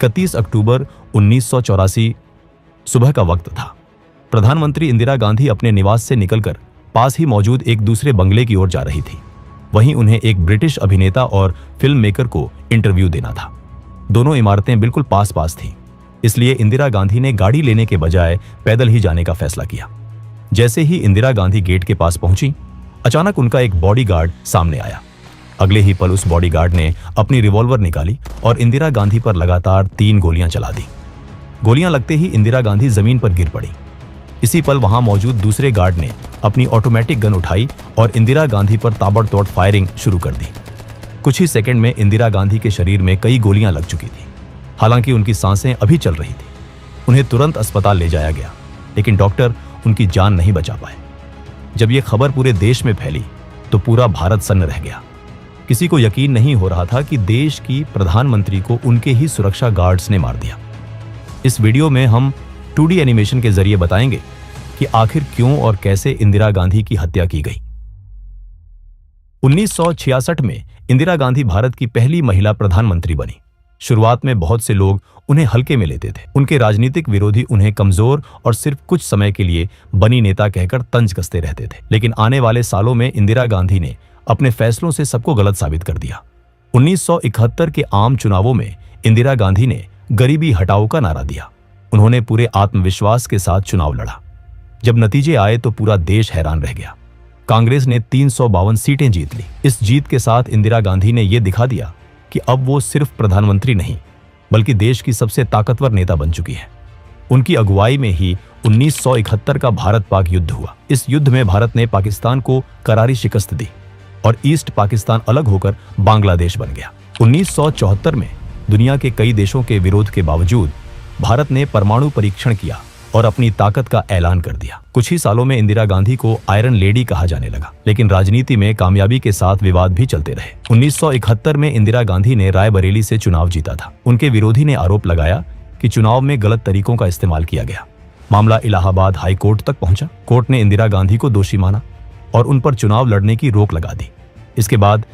31 अक्टूबर 1984 सुबह का वक्त था। प्रधानमंत्री इंदिरा गांधी अपने निवास से निकलकर पास ही मौजूद एक दूसरे बंगले की ओर जा रही थी। वहीं उन्हें एक ब्रिटिश अभिनेता और फिल्म मेकर को इंटरव्यू देना था। दोनों इमारतें बिल्कुल पास पास थीं, इसलिए इंदिरा गांधी ने गाड़ी लेने के बजाय पैदल ही जाने का फैसला किया। जैसे ही इंदिरा गांधी गेट के पास पहुंची, अचानक उनका एक बॉडीगार्ड सामने आया। अगले ही पल उस बॉडीगार्ड ने अपनी रिवॉल्वर निकाली और इंदिरा गांधी पर लगातार 3 गोलियां चला दी। गोलियां लगते ही इंदिरा गांधी जमीन पर गिर पड़ी। इसी पल वहां मौजूद दूसरे गार्ड ने अपनी ऑटोमेटिक गन उठाई और इंदिरा गांधी पर ताबड़तोड़ फायरिंग शुरू कर दी। कुछ ही सेकंड में इंदिरा गांधी के शरीर में कई गोलियां लग चुकी थी। हालांकि उनकी सांसें अभी चल रही थी। उन्हें तुरंत अस्पताल ले जाया गया, लेकिन डॉक्टर उनकी जान नहीं बचा पाए। जब यह खबर पूरे देश में फैली तो पूरा भारत सन्न रह गया। किसी को यकीन नहीं हो रहा था कि देश की प्रधानमंत्री को उनके ही सुरक्षा गार्ड्स ने मार दिया। इस वीडियो में हम 2D एनिमेशन के जरिए बताएंगे कि आखिर क्यों और कैसे इंदिरा गांधी की हत्या की गई। 1966 में इंदिरा गांधी भारत की पहली महिला प्रधानमंत्री बनी। शुरुआत में बहुत से लोग उन्हें हल्के में लेते थे। उनके राजनीतिक विरोधी उन्हें कमजोर और सिर्फ कुछ समय के लिए बनी नेता कहकर तंज कसते रहते थे। लेकिन आने वाले सालों में इंदिरा गांधी ने अपने फैसलों से सबको गलत साबित कर दिया। 1971 के आम चुनावों में इंदिरा गांधी ने गरीबी हटाओ का नारा दिया। उन्होंने पूरे आत्मविश्वास के साथ चुनाव लड़ा। जब नतीजे आए तो पूरा देश हैरान रह गया। कांग्रेस ने 352 सीटें जीत ली। इस जीत के साथ इंदिरा गांधी ने यह दिखा दिया कि अब वो सिर्फ प्रधानमंत्री नहीं, बल्कि देश की सबसे ताकतवर नेता बन चुकी है। उनकी अगुवाई में ही 1971 का भारत पाक युद्ध हुआ। इस युद्ध में भारत ने पाकिस्तान को करारी शिकस्त दी और ईस्ट पाकिस्तान अलग होकर बांग्लादेश बन गया। 1974 में दुनिया के कई देशों के विरोध के बावजूद भारत ने परमाणु परीक्षण किया और अपनी ताकत का ऐलान कर दिया। कुछ ही सालों में इंदिरा गांधी को आयरन लेडी कहा जाने लगा, लेकिन राजनीति में कामयाबी के साथ विवाद भी चलते रहे। 1971 में इंदिरा गांधी ने रायबरेली से चुनाव जीता था। उनके विरोधी ने आरोप लगाया कि चुनाव में गलत तरीकों का इस्तेमाल किया गया। मामला इलाहाबाद हाई कोर्ट तक पहुंचा। कोर्ट ने इंदिरा गांधी को दोषी माना और उन पर चुनाव लड़ने की रोक लगा दी। इसके बाद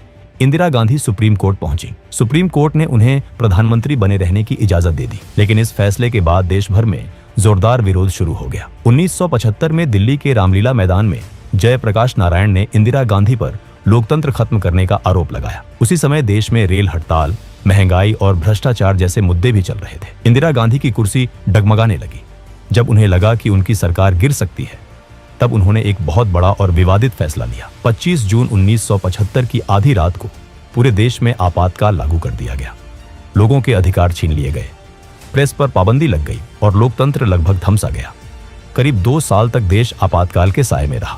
इंदिरा गांधी सुप्रीम कोर्ट पहुंची। सुप्रीम कोर्ट ने उन्हें प्रधानमंत्री बने रहने की इजाजत दे दी, लेकिन इस फैसले के बाद देश भर में जोरदार विरोध शुरू हो गया। 1975 में दिल्ली के रामलीला मैदान में जयप्रकाश नारायण ने इंदिरा गांधी पर लोकतंत्र खत्म करने का आरोप लगाया। उसी समय देश में रेल हड़ताल, महंगाई और भ्रष्टाचार जैसे मुद्दे भी चल रहे थे। इंदिरा गांधी की कुर्सी डगमगाने लगी। जब उन्हें लगा कि उनकी सरकार गिर सकती है, तब उन्होंने एक बहुत बड़ा और विवादित फैसला लिया। 25 जून 1975 की आधी रात को पूरे देश में आपातकाल लागू कर दिया गया। लोगों के अधिकार छीन लिए गए, प्रेस पर पाबंदी लग गई और लोकतंत्र लगभग थम सा गया। करीब 2 साल तक देश आपातकाल के साए में रहा।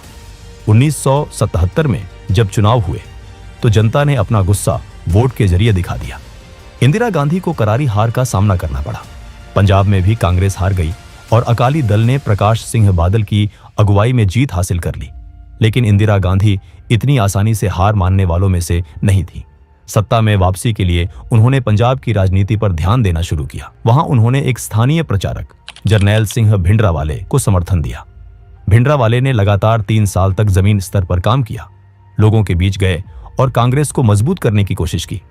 1977 में जब चुनाव हुए तो जनता ने अपना गुस्सा वोट के जरिए दिखा दिया। इंदिरा गांधी को करारी हार का सामना करना पड़ा। पंजाब में भी कांग्रेस हार गई और अकाली दल ने प्रकाश सिंह बादल की अगुवाई में जीत हासिल कर ली। लेकिन इंदिरा गांधी इतनी आसानी से हार मानने वालों में से नहीं थी। सत्ता में वापसी के लिए उन्होंने पंजाब की राजनीति पर ध्यान देना शुरू किया। वहां उन्होंने एक स्थानीय प्रचारक जरनैल सिंह भिंडरावाले को समर्थन दिया। भिंडरावाले ने लगातार 3 साल तक जमीन स्तर पर काम किया, लोगों के बीच गए और कांग्रेस को मजबूत करने की कोशिश की।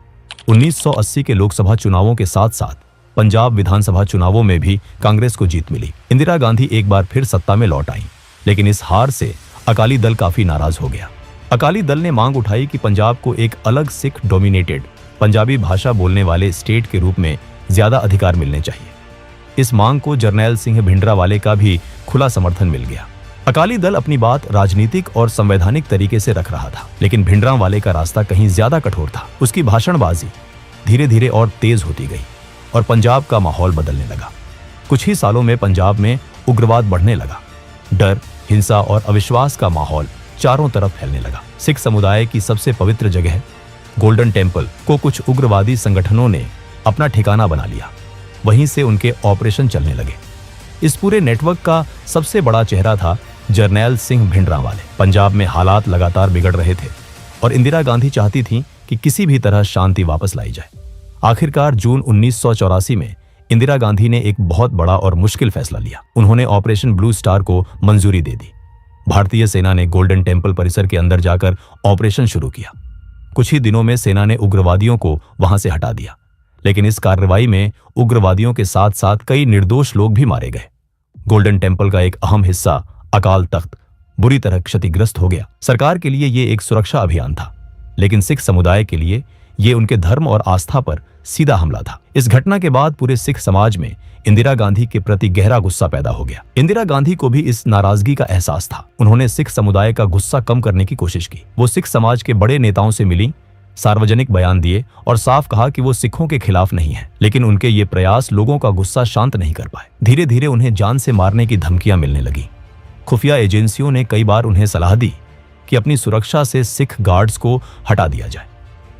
1980 के लोकसभा चुनावों के साथ साथ पंजाब विधानसभा चुनावों में भी कांग्रेस को जीत मिली। इंदिरा गांधी एक बार फिर सत्ता में लौट आई, लेकिन इस हार से अकाली दल काफी नाराज हो गया। अकाली दल ने मांग उठाई कि पंजाब को एक अलग सिख डोमिनेटेड पंजाबी भाषा बोलने वाले स्टेट के रूप में ज्यादा अधिकार मिलने चाहिए। इस मांग को जरनैल सिंह भिंडरावाले का भी खुला समर्थन मिल गया। अकाली दल अपनी बात राजनीतिक और संवैधानिक तरीके से रख रहा था, लेकिन भिंडरावाले का रास्ता कहीं ज्यादा कठोर था। उसकी भाषणबाजी धीरे धीरे और तेज होती गई और पंजाब का माहौल बदलने लगा। कुछ ही सालों में पंजाब में उग्रवाद बढ़ने लगा। डर, हिंसा और अविश्वास का माहौल चारों तरफ फैलने लगा। सिख समुदाय की सबसे पवित्र जगह गोल्डन टेम्पल को कुछ उग्रवादी संगठनों ने अपना ठिकाना बना लिया। वहीं से उनके ऑपरेशन चलने लगे। इस पूरे नेटवर्क का सबसे बड़ा चेहरा था जरनैल सिंह भिंडरावाले। पंजाब में हालात लगातार बिगड़ रहे थे और इंदिरा गांधी चाहती थीं कि किसी भी तरह शांति वापस लाई जाए। आखिरकार जून 1984 में इंदिरा गांधी ने एक बहुत बड़ा और मुश्किल फैसला लिया। उन्होंने ऑपरेशन ब्लू स्टार को मंजूरी दे दी। भारतीय सेना ने गोल्डन टेम्पल परिसर के अंदर जाकर ऑपरेशन शुरू किया। कुछ ही दिनों में सेना ने उग्रवादियों को वहां से हटा दिया, लेकिन इस कार्रवाई में उग्रवादियों के साथ साथ कई निर्दोष लोग भी मारे गए। गोल्डन टेम्पल का एक अहम हिस्सा अकाल तख्त बुरी तरह क्षतिग्रस्त हो गया। सरकार के लिए ये एक सुरक्षा अभियान था, लेकिन सिख समुदाय के लिए ये उनके धर्म और आस्था पर सीधा हमला था। इस घटना के बाद पूरे सिख समाज में इंदिरा गांधी के प्रति गहरा गुस्सा पैदा हो गया। इंदिरा गांधी को भी इस नाराजगी का एहसास था। उन्होंने सिख समुदाय का गुस्सा कम करने की कोशिश की। वो सिख समाज के बड़े नेताओं से मिली, सार्वजनिक बयान दिए और साफ कहा कि वो सिखों के खिलाफ नहीं है। लेकिन उनके ये प्रयास लोगों का गुस्सा शांत नहीं कर पाए। धीरे धीरे उन्हें जान से मारने की धमकियां मिलने लगी। खुफिया एजेंसियों ने कई बार उन्हें सलाह दी कि अपनी सुरक्षा से सिख गार्ड्स को हटा दिया जाए,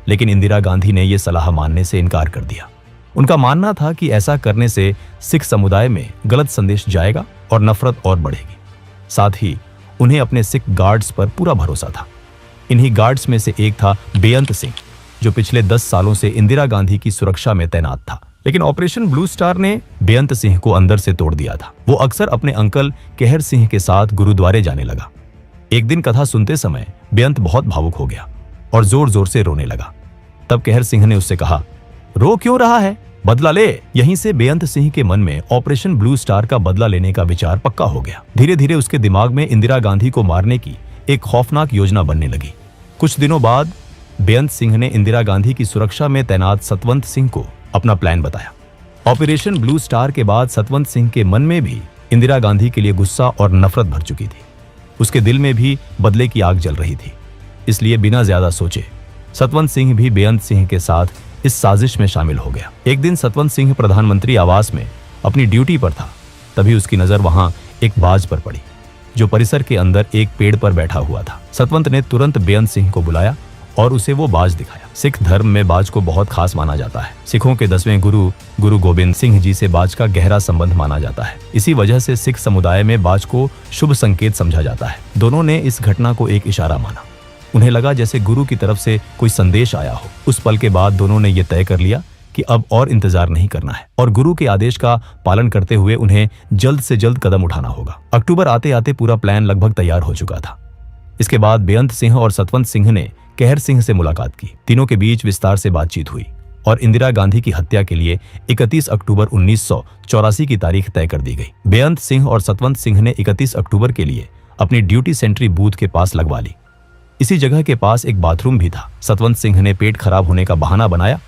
लेकिन इंदिरा गांधी ने यह सलाह मानने से इनकार कर दिया। उनका मानना था कि ऐसा करने से सिख समुदाय में गलत संदेश जाएगा और नफरत और बढ़ेगी। साथ ही उन्हें अपने सिख गार्ड्स पर पूरा भरोसा था। इन्हीं गार्ड्स में से एक था बेअंत सिंह, जो पिछले 10 सालों से इंदिरा गांधी की सुरक्षा में तैनात था। लेकिन ऑपरेशन ब्लू स्टार ने बेअंत सिंह को अंदर से तोड़ दिया था। वो अक्सर अपने अंकल कहर सिंह के साथ गुरुद्वारे जाने लगा। एक दिन कथा सुनते समय बेअंत बहुत भावुक हो गया और जोर जोर से रोने लगा। तब कहर सिंह ने उससे कहा, रो क्यों रहा है, बदला ले। यहीं से बेअंत सिंह के मन में ऑपरेशन ब्लू स्टार का बदला लेने का विचार पक्का हो गया। धीरे धीरे उसके दिमाग में इंदिरा गांधी को मारने की एक खौफनाक योजना बनने लगी। कुछ दिनों बाद बेअंत सिंह ने इंदिरा गांधी की सुरक्षा में तैनात सतवंत सिंह को अपना प्लान बताया। ऑपरेशन ब्लू स्टार के बाद सतवंत सिंह के मन में भी इंदिरा गांधी के लिए गुस्सा और नफरत भर चुकी थी। उसके दिल में भी बदले की आग जल रही थी। इसलिए बिना ज्यादा सोचे सतवंत सिंह भी बेअंत सिंह के साथ इस साजिश में शामिल हो गया। एक दिन सतवंत सिंह प्रधानमंत्री आवास में अपनी ड्यूटी पर था। तभी उसकी नजर वहां एक बाज पर पड़ी, जो परिसर के अंदर एक पेड़ पर बैठा हुआ था। सतवंत ने तुरंत बेअंत सिंह को बुलाया और उसे वो बाज दिखाया। सिख धर्म में बाज को बहुत खास माना जाता है। सिखों के 10वें गुरु गुरु गोबिंद सिंह जी से बाज का गहरा संबंध माना जाता है। इसी वजह से सिख समुदाय में बाज को शुभ संकेत समझा जाता है। दोनों ने इस घटना को एक इशारा माना। उन्हें लगा जैसे गुरु की तरफ से कोई संदेश आया हो। उस पल के बाद दोनों ने यह तय कर लिया कि अब और इंतजार नहीं करना है और गुरु के आदेश का पालन करते हुए उन्हें जल्द से जल्द कदम उठाना होगा। अक्टूबर आते आते पूरा प्लान लगभग तैयार हो चुका था। इसके बाद बेअंत सिंह और सतवंत सिंह ने कहर सिंह से मुलाकात की। तीनों के बीच विस्तार से बातचीत हुई और इंदिरा गांधी की हत्या के लिए 31 अक्टूबर 1984 की तारीख तय कर दी गई। बेअंत सिंह और सतवंत सिंह ने 31 अक्टूबर के लिए अपनी ड्यूटी सेंट्री बूथ के पास लगवा ली। इसी जगह के पास एक बाथरूम भी था। सतवंत सिंह ने पेट खराब होने का बहाना बनाया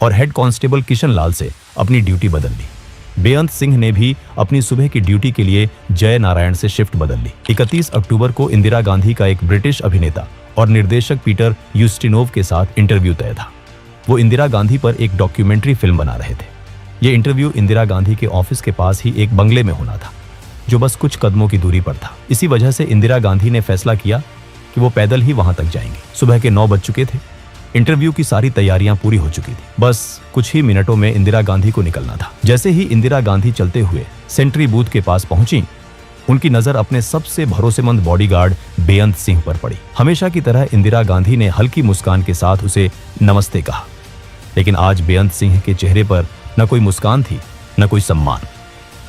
और हेड कांस्टेबल किशन लाल से अपनी ड्यूटी बदल ली। बेअंत सिंह ने भी अपनी सुबह की ड्यूटी के लिए जय नारायण से शिफ्ट बदल ली। 31 अक्टूबर को इंदिरा गांधी का एक ब्रिटिश अभिनेता और निर्देशक पीटर यूस्टिनोव के साथ इंटरव्यू तय था। वो इंदिरा गांधी पर एक डॉक्यूमेंट्री फिल्म बना रहे थे। ये इंटरव्यू इंदिरा गांधी के ऑफिस के पास ही एक बंगले में होना था, जो बस कुछ कदमों की दूरी पर था। इसी वजह से इंदिरा गांधी ने फैसला किया कि वो पैदल ही वहां तक जाएंगे। सुबह के 9 बज चुके थे। इंटरव्यू की सारी तैयारियां पूरी हो चुकी थी। बस कुछ ही मिनटों में इंदिरा गांधी को निकलना था। जैसे ही इंदिरा गांधी चलते हुए सेंट्री बूथ के पास पहुंची, उनकी नजर अपने सबसे भरोसेमंद बॉडीगार्ड बेअंत सिंह पर पड़ी। हमेशा की तरह इंदिरा गांधी ने हल्की मुस्कान के साथ उसे नमस्ते कहा, लेकिन आज बेअंत सिंह के चेहरे पर न कोई मुस्कान थी, न कोई सम्मान।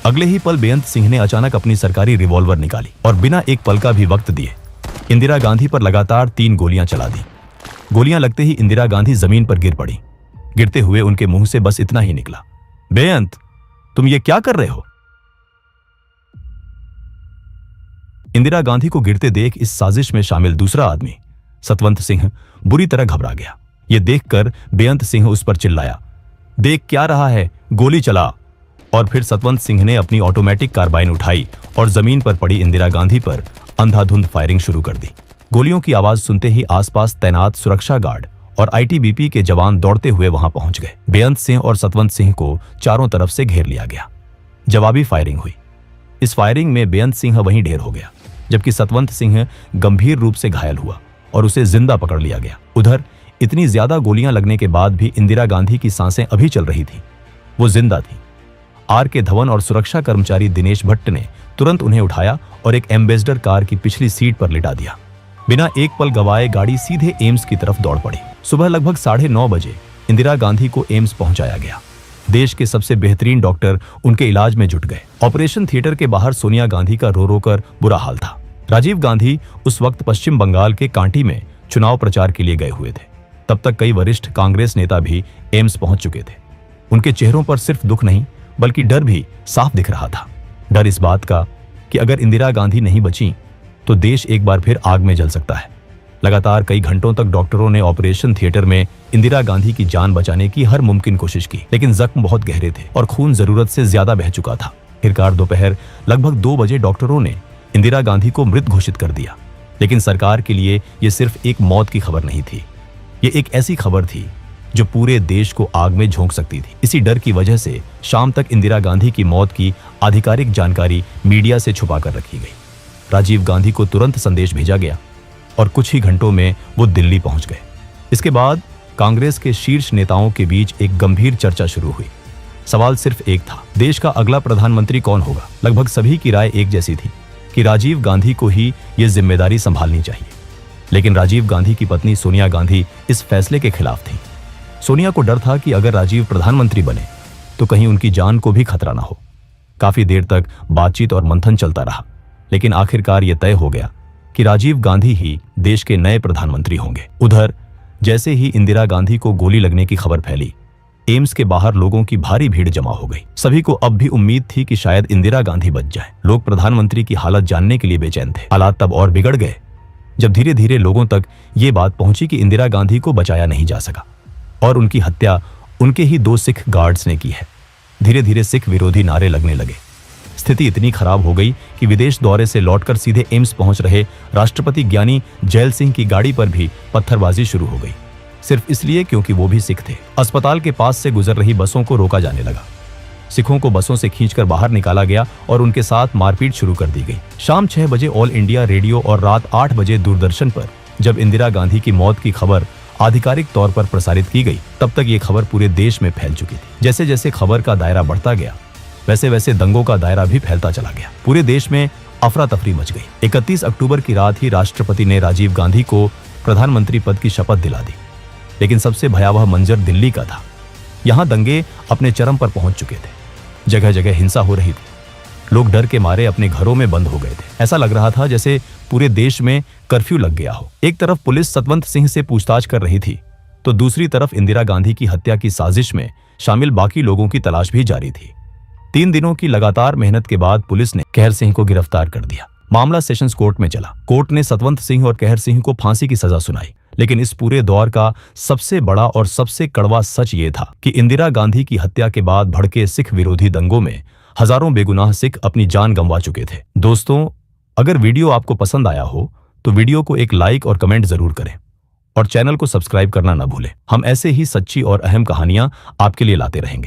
अगले ही पल बेअंत सिंह ने अचानक अपनी सरकारी रिवॉल्वर निकाली और बिना एक पल का भी वक्त दिए इंदिरा गांधी पर लगातार 3 गोलियां चला दी। गोलियां लगते ही इंदिरा गांधी जमीन पर गिर पड़ी। गिरते हुए उनके मुंह से बस इतना ही निकला, बेअंत, तुम ये क्या कर रहे हो? इंदिरा गांधी को गिरते देख इस साजिश में शामिल दूसरा आदमी सतवंत सिंह बुरी तरह घबरा गया। यह देखकर बेअंत सिंह उस पर चिल्लाया, देख क्या रहा है, गोली चला। और फिर सतवंत सिंह ने अपनी ऑटोमेटिक कार्बाइन उठाई और जमीन पर पड़ी इंदिरा गांधी पर अंधाधुंध फायरिंग शुरू कर दी। गोलियों की आवाज सुनते ही आसपास तैनात सुरक्षा गार्ड और आईटीबीपी के जवान दौड़ते हुए वहां पहुंच गए। बेअंत सिंह और सतवंत सिंह को चारों तरफ से घेर लिया गया। जवाबी फायरिंग हुई। इस फायरिंग में बेअंत सिंह वहीं ढेर हो गया, जबकि सतवंत सिंह गंभीर रूप से घायल हुआ और उसे जिंदा पकड़ लिया गया। उधर इतनी ज्यादा गोलियां लगने के बाद भी इंदिरा गांधी की सांसें अभी चल रही थी। वो जिंदा थी। आर के धवन और सुरक्षा कर्मचारी दिनेश भट्ट ने तुरंत उन्हें उठाया और एक एम्बेसडर कार की पिछली सीट पर लिटा दिया। बिना एक पल गवाए गाड़ी सीधे एम्स की तरफ दौड़ पड़ी। सुबह लगभग 9:30 बजे इंदिरा गांधी को एम्स पहुंचाया गया। देश के सबसे बेहतरीन डॉक्टर उनके इलाज में जुट गए। ऑपरेशन थिएटर के बाहर सोनिया गांधी का रो रो कर बुरा हाल था। राजीव गांधी उस वक्त पश्चिम बंगाल के कांटी में चुनाव प्रचार के लिए गए हुए थे। तब तक कई वरिष्ठ कांग्रेस नेता भी एम्स पहुंच चुके थे। उनके चेहरों पर सिर्फ दुख नहीं बल्कि डर भी साफ दिख रहा था। डर इस बात का कि अगर इंदिरा गांधी नहीं बची तो देश एक बार फिर आग में जल सकता है। लगातार कई घंटों तक डॉक्टरों ने ऑपरेशन थिएटर में इंदिरा गांधी की जान बचाने की हर मुमकिन कोशिश की, लेकिन जख्म बहुत गहरे थे और खून जरूरत से ज्यादा बह चुका था। आखिरकार दोपहर लगभग 2 बजे डॉक्टरों ने इंदिरा गांधी को मृत घोषित कर दिया। लेकिन सरकार के लिए यह सिर्फ एक मौत की खबर नहीं थी, ये एक ऐसी खबर थी जो पूरे देश को आग में झोंक सकती थी। इसी डर की वजह से शाम तक इंदिरा गांधी की मौत की आधिकारिक जानकारी मीडिया से छुपा कर रखी गई। राजीव गांधी को तुरंत संदेश भेजा गया और कुछ ही घंटों में वो दिल्ली पहुंच गए। इसके बाद कांग्रेस के शीर्ष नेताओं के बीच एक गंभीर चर्चा शुरू हुई। सवाल सिर्फ एक था, देश का अगला प्रधानमंत्री कौन होगा। लगभग सभी की राय एक जैसी थी कि राजीव गांधी को ही ये जिम्मेदारी संभालनी चाहिए। लेकिन राजीव गांधी की पत्नी सोनिया गांधी इस फैसले के खिलाफ थी। सोनिया को डर था कि अगर राजीव प्रधानमंत्री बने तो कहीं उनकी जान को भी खतरा ना हो। काफी देर तक बातचीत और मंथन चलता रहा, लेकिन आखिरकार यह तय हो गया कि राजीव गांधी ही देश के नए प्रधानमंत्री होंगे। उधर जैसे ही इंदिरा गांधी को गोली लगने की खबर फैली, एम्स के बाहर लोगों की भारी भीड़ जमा हो गई। सभी को अब भी उम्मीद थी कि शायद इंदिरा गांधी बच जाए। लोग प्रधानमंत्री की हालत जानने के लिए बेचैन थे। हालात तब और बिगड़ गए जब धीरे धीरे लोगों तक ये बात पहुंची कि इंदिरा गांधी को बचाया नहीं जा सका और उनकी हत्या उनके ही 2 सिख गार्ड्स ने की है। धीरे धीरे सिख विरोधी नारे लगने लगे। स्थिति इतनी खराब हो गई कि विदेश दौरे से लौटकर सीधे एम्स पहुंच रहे राष्ट्रपति ज्ञानी जैल सिंह की गाड़ी पर भी पत्थरबाजी शुरू हो गई, सिर्फ इसलिए क्योंकि वो भी सिख थे। अस्पताल के पास से गुजर रही बसों को रोका जाने लगा। सिखों को बसों से खींचकर बाहर निकाला गया और उनके साथ मारपीट शुरू कर दी गई। शाम 6 बजे ऑल इंडिया रेडियो और रात 8 बजे दूरदर्शन पर जब इंदिरा गांधी की मौत की खबर आधिकारिक तौर पर प्रसारित की गई, तब तक ये खबर पूरे देश में फैल चुकी थी। जैसे जैसे खबर का दायरा बढ़ता गया, वैसे वैसे दंगों का दायरा भी फैलता चला गया। पूरे देश में अफरा तफरी मच गई। 31 अक्टूबर की रात ही राष्ट्रपति ने राजीव गांधी को प्रधानमंत्री पद की शपथ दिला दी। लेकिन सबसे भयावह मंजर दिल्ली का था। यहाँ दंगे अपने चरम पर पहुंच चुके थे। जगह जगह हिंसा हो रही थी। लोग डर के मारे अपने घरों में बंद हो गए थे। ऐसा लग रहा था जैसे पूरे देश में कर्फ्यू लग गया हो। एक तरफ पुलिस सतवंत सिंह से पूछताछ कर रही थी, तो दूसरी तरफ इंदिरा गांधी की हत्या की साजिश में शामिल बाकी लोगों की तलाश भी जारी थी। 3 दिनों की लगातार मेहनत के बाद पुलिस ने कहर सिंह को गिरफ्तार कर दिया। मामला सेशंस कोर्ट में चला। कोर्ट ने सतवंत सिंह और कहर सिंह को फांसी की सजा सुनाई। लेकिन इस पूरे दौर का सबसे बड़ा और सबसे कड़वा सच ये था कि इंदिरा गांधी की हत्या के बाद भड़के सिख विरोधी दंगों में हजारों बेगुनाह सिख अपनी जान गंवा चुके थे। दोस्तों, अगर वीडियो आपको पसंद आया हो तो वीडियो को एक लाइक और कमेंट जरूर करें और चैनल को सब्सक्राइब करना न भूलें। हम ऐसे ही सच्ची और अहम कहानियां आपके लिए लाते रहेंगे।